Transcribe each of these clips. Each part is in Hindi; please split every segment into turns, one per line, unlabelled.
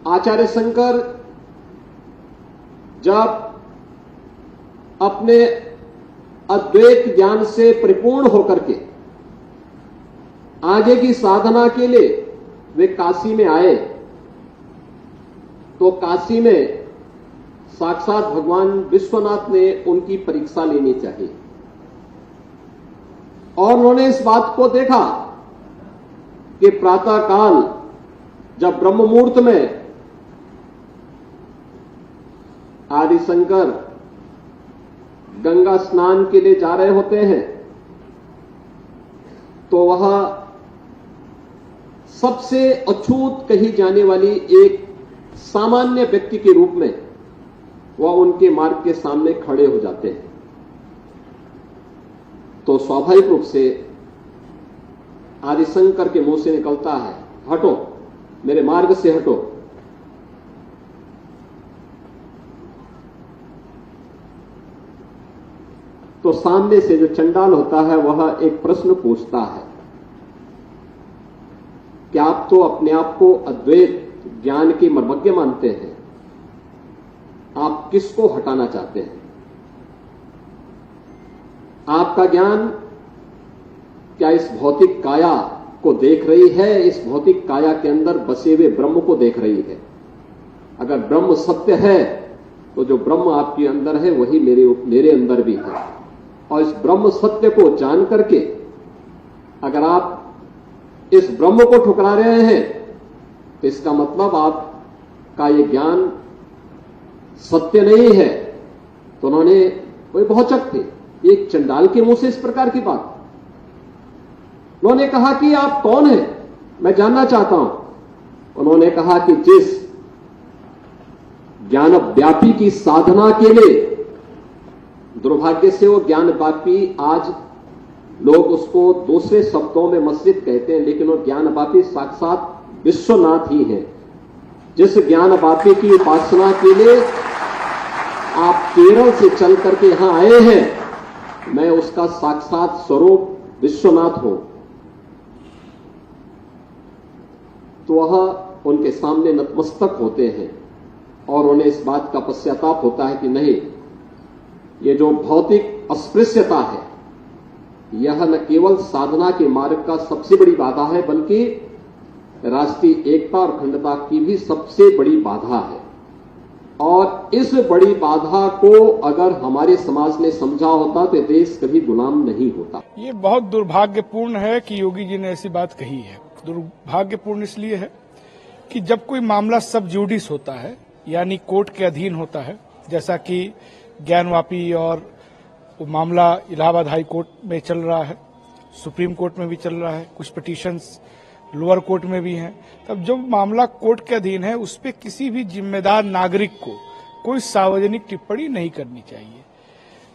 आचार्य शंकर जब अपने अद्वैत ज्ञान से परिपूर्ण होकर के आगे की साधना के लिए वे काशी में आए, तो काशी में साक्षात भगवान विश्वनाथ ने उनकी परीक्षा लेनी चाहिए और उन्होंने इस बात को देखा कि प्रातः काल जब ब्रह्म मुहूर्त में आदि शंकर गंगा स्नान के लिए जा रहे होते हैं, तो वह सबसे अछूत कही जाने वाली एक सामान्य व्यक्ति के रूप में वह उनके मार्ग के सामने खड़े हो जाते हैं। तो स्वाभाविक रूप से आदिशंकर के मुंह से निकलता है, हटो, मेरे मार्ग से हटो। तो सामने से जो चंडाल होता है वह एक प्रश्न पूछता है कि आप तो अपने आप को अद्वैत ज्ञान के मर्मज्ञ मानते हैं, आप किसको हटाना चाहते हैं? आपका ज्ञान क्या इस भौतिक काया को देख रही है, इस भौतिक काया के अंदर बसे हुए ब्रह्म को देख रही है? अगर ब्रह्म सत्य है तो जो ब्रह्म आपके अंदर है वही मेरे अंदर भी है, और इस ब्रह्म सत्य को जान करके अगर आप इस ब्रह्म को ठुकरा रहे हैं तो इसका मतलब आपका ये ज्ञान सत्य नहीं है। तो उन्होंने, वे भौचक थे, एक चंडाल के मुंह से इस प्रकार की बात। उन्होंने कहा कि आप कौन हैं, मैं जानना चाहता हूं। उन्होंने कहा कि जिस ज्ञान व्यापी की साधना के लिए, दुर्भाग्य से वो ज्ञान व्यापी आज लोग उसको दूसरे शब्दों में मस्जिद कहते हैं, लेकिन वो ज्ञान व्यापी साक्षात विश्वनाथ ही है। जिस ज्ञान व्यापी की उपासना के लिए आप केरल से चल करके यहां आए हैं, मैं उसका साक्षात स्वरूप विश्वनाथ हूं। तो वह उनके सामने नतमस्तक होते हैं और उन्हें इस बात का पश्चाताप होता है कि नहीं, ये जो भौतिक अस्पृश्यता है यह न केवल साधना के मार्ग का सबसे बड़ी बाधा है, बल्कि राष्ट्रीय एकता और अखंडता की भी सबसे बड़ी बाधा है। और इस बड़ी बाधा को अगर हमारे समाज ने समझा होता तो देश कभी गुलाम नहीं होता।
ये बहुत दुर्भाग्यपूर्ण है कि योगी जी ने ऐसी बात कही है। दुर्भाग्यपूर्ण इसलिए है कि जब कोई मामला सब जुडिस होता है, यानी कोर्ट के अधीन होता है, जैसा कि ज्ञानवापी और वो मामला इलाहाबाद हाई कोर्ट में चल रहा है, सुप्रीम कोर्ट में भी चल रहा है, कुछ पिटीशंस लोअर कोर्ट में भी हैं, तब जब मामला कोर्ट के अधीन है उस पर किसी भी जिम्मेदार नागरिक को कोई सार्वजनिक टिप्पणी नहीं करनी चाहिए।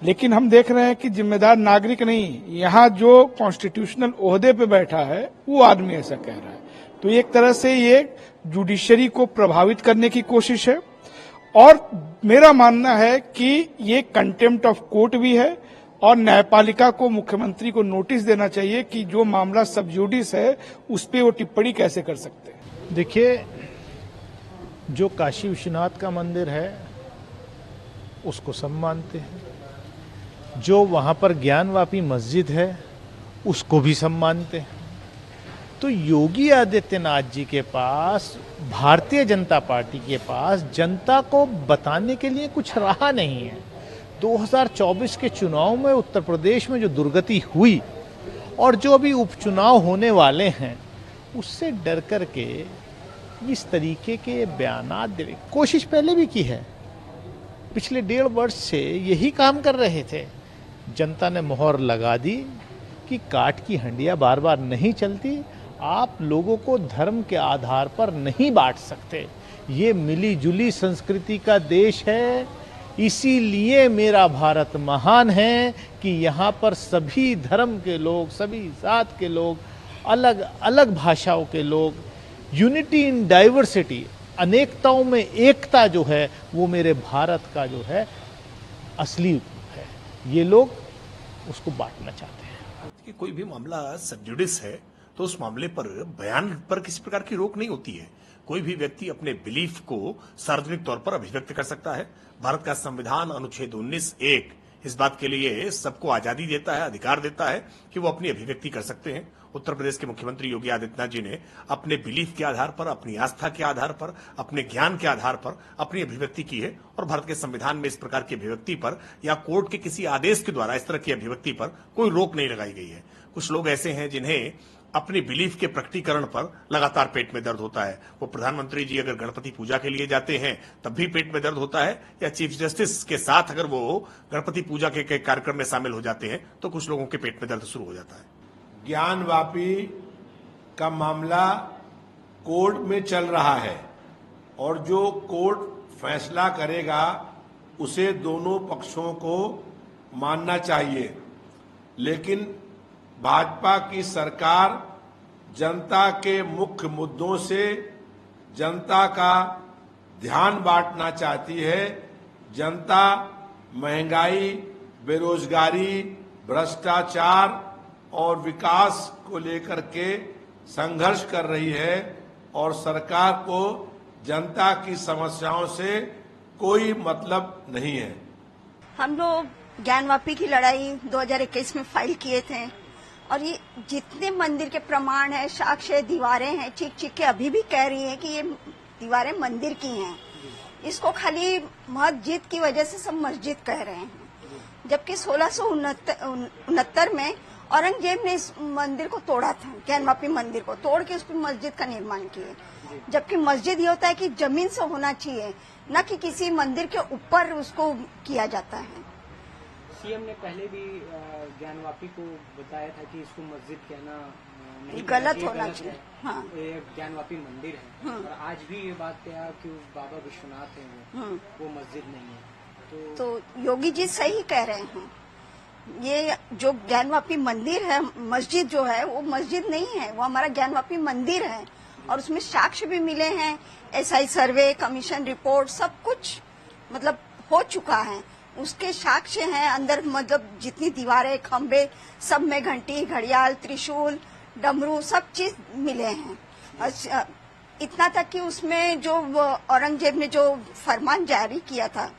लेकिन हम देख रहे हैं कि जिम्मेदार नागरिक नहीं, यहाँ जो कॉन्स्टिट्यूशनल ओहदे पे बैठा है वो आदमी ऐसा कह रहा है। तो एक तरह से ये जुडिशरी को प्रभावित करने की कोशिश है, और मेरा मानना है कि ये कंटेम्प्ट ऑफ कोर्ट भी है, और न्यायपालिका को, मुख्यमंत्री को नोटिस देना चाहिए कि जो मामला सब जुडिस है उस पे वो टिप्पणी कैसे कर सकते हैं।
देखिए, जो काशी विश्वनाथ का मंदिर है उसको सब मानते हैं, जो वहां पर ज्ञानवापी मस्जिद है उसको भी सब मानते हैं। तो योगी आदित्यनाथ जी के पास, भारतीय जनता पार्टी के पास जनता को बताने के लिए कुछ रहा नहीं है। 2024 के चुनाव में उत्तर प्रदेश में जो दुर्गति हुई और जो अभी उपचुनाव होने वाले हैं, उससे डर करके इस तरीके के बयानात देने की कोशिश पहले भी की है। पिछले 1.5 वर्ष से यही काम कर रहे थे। जनता ने मोहर लगा दी कि काट की हंडिया बार बार नहीं चलती, आप लोगों को धर्म के आधार पर नहीं बांट सकते। ये मिली जुली संस्कृति का देश है, इसीलिए मेरा भारत महान है कि यहाँ पर सभी धर्म के लोग, सभी जात के लोग, अलग अलग भाषाओं के लोग, यूनिटी इन डाइवर्सिटी, अनेकताओं में एकता जो है वो मेरे भारत का जो है असली है। ये लोग उसको बांटना चाहते हैं।
कि कोई भी मामला सब जुडिस है तो उस मामले पर बयान पर किसी प्रकार की रोक नहीं होती है। कोई भी व्यक्ति अपने बिलीफ को सार्वजनिक तौर पर अभिव्यक्त कर सकता है। भारत का संविधान अनुच्छेद 19(1) इस बात के लिए सबको आजादी देता है, अधिकार देता है कि वो अपनी अभिव्यक्ति कर सकते हैं। उत्तर प्रदेश के मुख्यमंत्री योगी आदित्यनाथ जी ने अपने बिलीफ के आधार पर, अपनी आस्था के आधार पर, अपने ज्ञान के आधार पर अपनी अभिव्यक्ति की है और भारत के संविधान में इस प्रकार की अभिव्यक्ति पर या कोर्ट के किसी आदेश के द्वारा इस तरह की अभिव्यक्ति पर कोई रोक नहीं लगाई गई है। कुछ लोग ऐसे हैं जिन्हें अपनी बिलीफ के प्रकटीकरण पर लगातार पेट में दर्द होता है। वो प्रधानमंत्री जी अगर गणपति पूजा के लिए जाते हैं तब भी पेट में दर्द होता है, या चीफ जस्टिस के साथ अगर वो गणपति पूजा के कार्यक्रम में शामिल हो जाते हैं तो कुछ लोगों के पेट में दर्द शुरू हो जाता है।
ज्ञानवापी का मामला कोर्ट में चल रहा है और जो कोर्ट फैसला करेगा उसे दोनों पक्षों को मानना चाहिए, लेकिन भाजपा की सरकार जनता के मुख्य मुद्दों से जनता का ध्यान बांटना चाहती है। जनता महंगाई, बेरोजगारी, भ्रष्टाचार और विकास को लेकर के संघर्ष कर रही है और सरकार को जनता की समस्याओं से कोई मतलब नहीं है।
हम लोग ज्ञानवापी की लड़ाई 2021 में फाइल किए थे और ये जितने मंदिर के प्रमाण है, साक्ष्य, दीवारें हैं, चीख के अभी भी कह रही है कि ये दीवारें मंदिर की हैं। इसको खाली मस्जिद की वजह से सब मस्जिद कह रहे हैं, जबकि 1669 में औरंगजेब ने इस मंदिर को तोड़ा था। ज्ञानवापी मंदिर को तोड़ के उसकी मस्जिद का निर्माण किए, जबकि मस्जिद ये होता है कि जमीन से होना चाहिए, न कि किसी मंदिर के ऊपर उसको किया जाता है।
सीएम ने पहले भी ज्ञानवापी को बताया था कि इसको मस्जिद कहना नहीं,
गलत होना चाहिए। हाँ,
ये ज्ञानवापी मंदिर है और आज भी ये बात क्या कि बाबा विश्वनाथ है वो मस्जिद नहीं है।
तो योगी जी सही कह रहे हैं। ये जो ज्ञानवापी मंदिर है, मस्जिद जो है वो मस्जिद नहीं है, वो हमारा ज्ञानवापी मंदिर है और उसमें साक्ष्य भी मिले हैं। एसआई सर्वे, कमीशन रिपोर्ट, सब कुछ मतलब हो चुका है, उसके साक्ष्य हैं अंदर। मतलब जितनी दीवारें, खंबे, सब में घंटी, घड़ियाल, त्रिशूल, डमरू, सब चीज मिले हैं। इतना तक कि उसमें जो औरंगजेब ने जो फरमान जारी किया था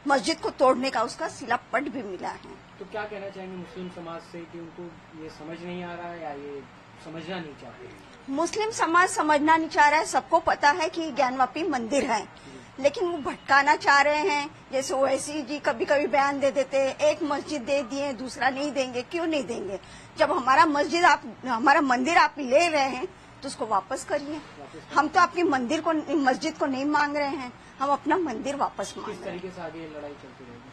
मस्जिद को तोड़ने का, उसका शिलापट भी मिला है।
तो क्या कहना चाहेंगे मुस्लिम समाज से कि उनको ये समझ नहीं आ रहा है या ये समझना नहीं चाहते?
मुस्लिम समाज समझना नहीं चाह रहा है। सबको पता है कि ज्ञानवापी मंदिर है, लेकिन वो भटकाना चाह रहे हैं। जैसे ओवैसी जी कभी कभी बयान दे देते हैं, एक मस्जिद दे दिए, दूसरा नहीं देंगे। क्यों नहीं देंगे? जब हमारा मंदिर आप ले रहे हैं तो उसको वापस करिए। हम तो आपकी मस्जिद को नहीं मांग रहे हैं, हम अपना मंदिर वापस मांग रहे हैं।
किस तरीके से आगे ये लड़ाई चलती रहेगी?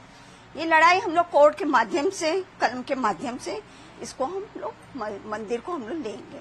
ये लड़ाई हम लोग कोर्ट के माध्यम से, कलम के माध्यम से इसको हम लोग मंदिर को हम लोग लेंगे।